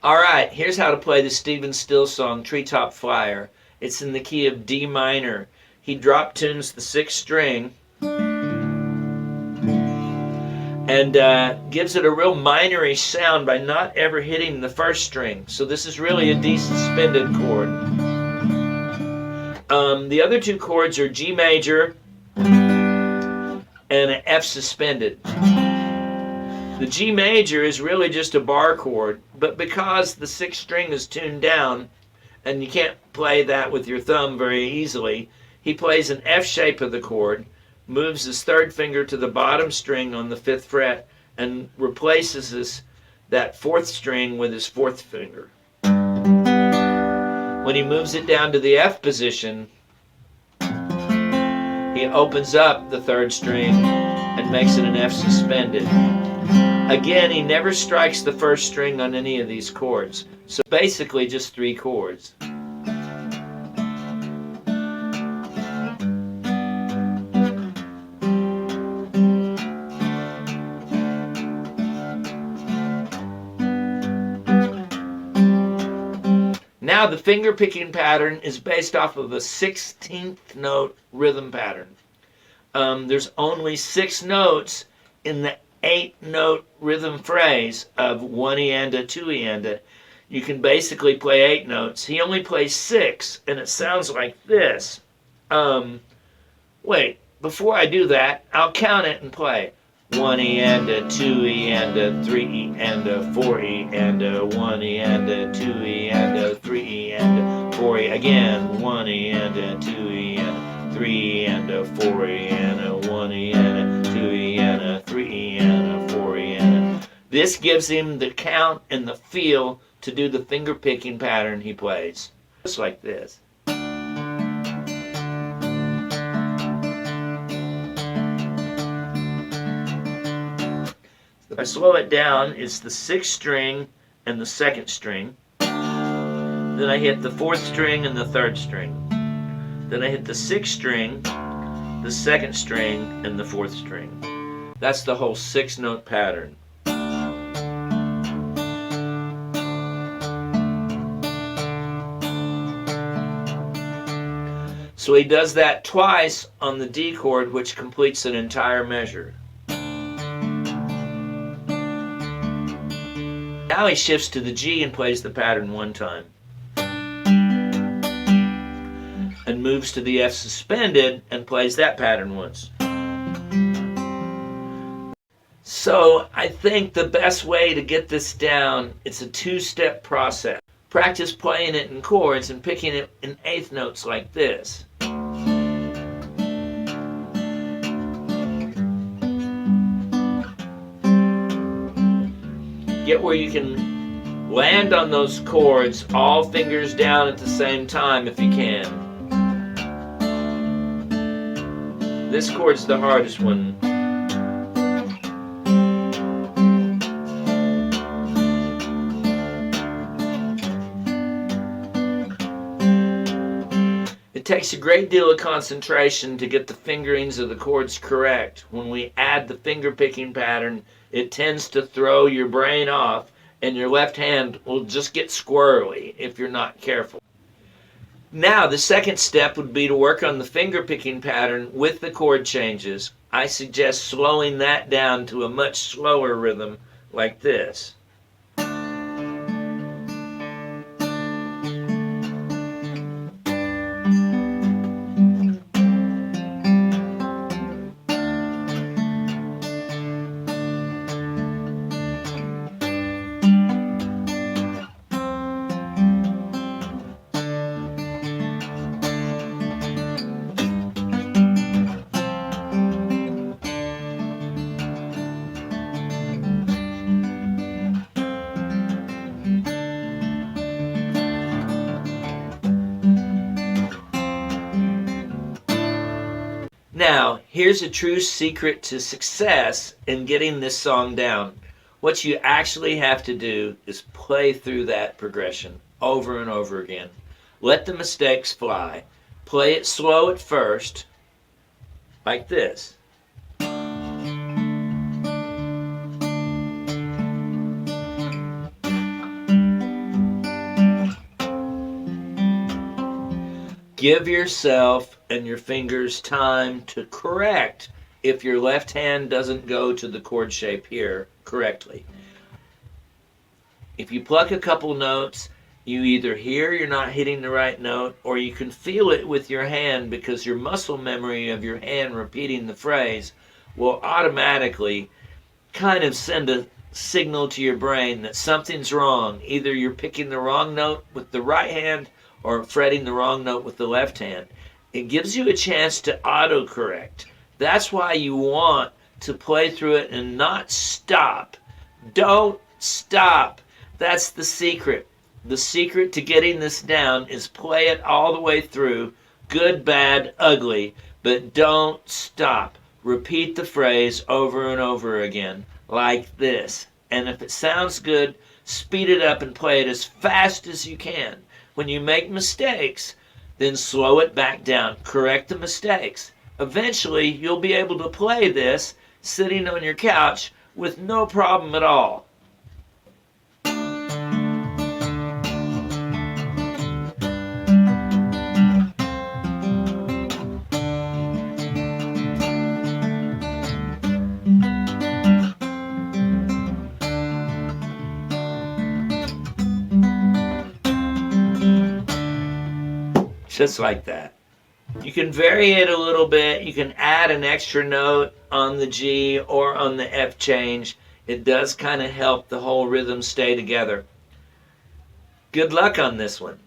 Alright, here's how to play the Stephen Still song, Treetop Flyer. It's in the key of D minor. He drop tunes the 6th string and gives it a real minorish sound by not ever hitting the 1st string. So this is really a D suspended chord. The other 2 chords are G major and an F suspended. The G major is really just a bar chord, but because the 6th string is tuned down and you can't play that with your thumb very easily, he plays an F shape of the chord, moves his 3rd finger to the bottom string on the 5th fret, and replaces that 4th string with his 4th finger. When he moves it down to the F position, he opens up the 3rd string and makes it an F suspended. Again, he never strikes the 1st string on any of these chords. So basically just 3 chords. Now the finger picking pattern is based off of a 16th note rhythm pattern. There's only 6 notes in the 8-note rhythm phrase of 1-eanda, 2-eanda. You can basically play 8 notes. He only plays 6, and it sounds like this. Wait, before I do that, I'll count it and play. 1-eanda, 2-eanda, 3-eanda, 4-eanda, 1-eanda, 2-eanda, 3-eanda, 4-eanda, again, 1-eanda, 2-eanda, 3-eanda, 4-eanda, 1-eanda, 2-eanda, 3-eanda, 4-eanda. This gives him the count and the feel to do the finger picking pattern he plays. Just like this. If I slow it down, it's the 6th string and the 2nd string. Then I hit the 4th string and the 3rd string. Then I hit the 6th string, the 2nd string, and the 4th string. That's the whole 6-note pattern. So he does that twice on the D chord, which completes an entire measure. Now he shifts to the G and plays the pattern 1 time. And moves to the F suspended and plays that pattern once. So I think the best way to get this down, it's a 2-step process. Practice playing it in chords and picking it in 8th notes like this. Get where you can land on those chords, all fingers down at the same time if you can. This chord's the hardest one. It takes a great deal of concentration to get the fingerings of the chords correct. When we add the finger picking pattern, it tends to throw your brain off, and your left hand will just get squirrely if you're not careful. Now, the 2nd step would be to work on the finger picking pattern with the chord changes. I suggest slowing that down to a much slower rhythm like this. Now, here's a true secret to success in getting this song down. What you actually have to do is play through that progression over and over again. Let the mistakes fly. Play it slow at first, like this. Give yourself and your fingers time to correct if your left hand doesn't go to the chord shape here correctly. If you pluck a couple notes, you either hear you're not hitting the right note, or you can feel it with your hand because your muscle memory of your hand repeating the phrase will automatically kind of send a signal to your brain that something's wrong. Either you're picking the wrong note with the right hand or fretting the wrong note with the left hand. It gives you a chance to autocorrect. That's why you want to play through it and not stop. Don't stop. That's the secret. The secret to getting this down is play it all the way through, good, bad, ugly, but don't stop. Repeat the phrase over and over again, like this. And if it sounds good, speed it up and play it as fast as you can. When you make mistakes, then slow it back down. Correct the mistakes. Eventually, you'll be able to play this sitting on your couch with no problem at all. Just like that. You can vary it a little bit. You can add an extra note on the G or on the F change. It does kind of help the whole rhythm stay together. Good luck on this one.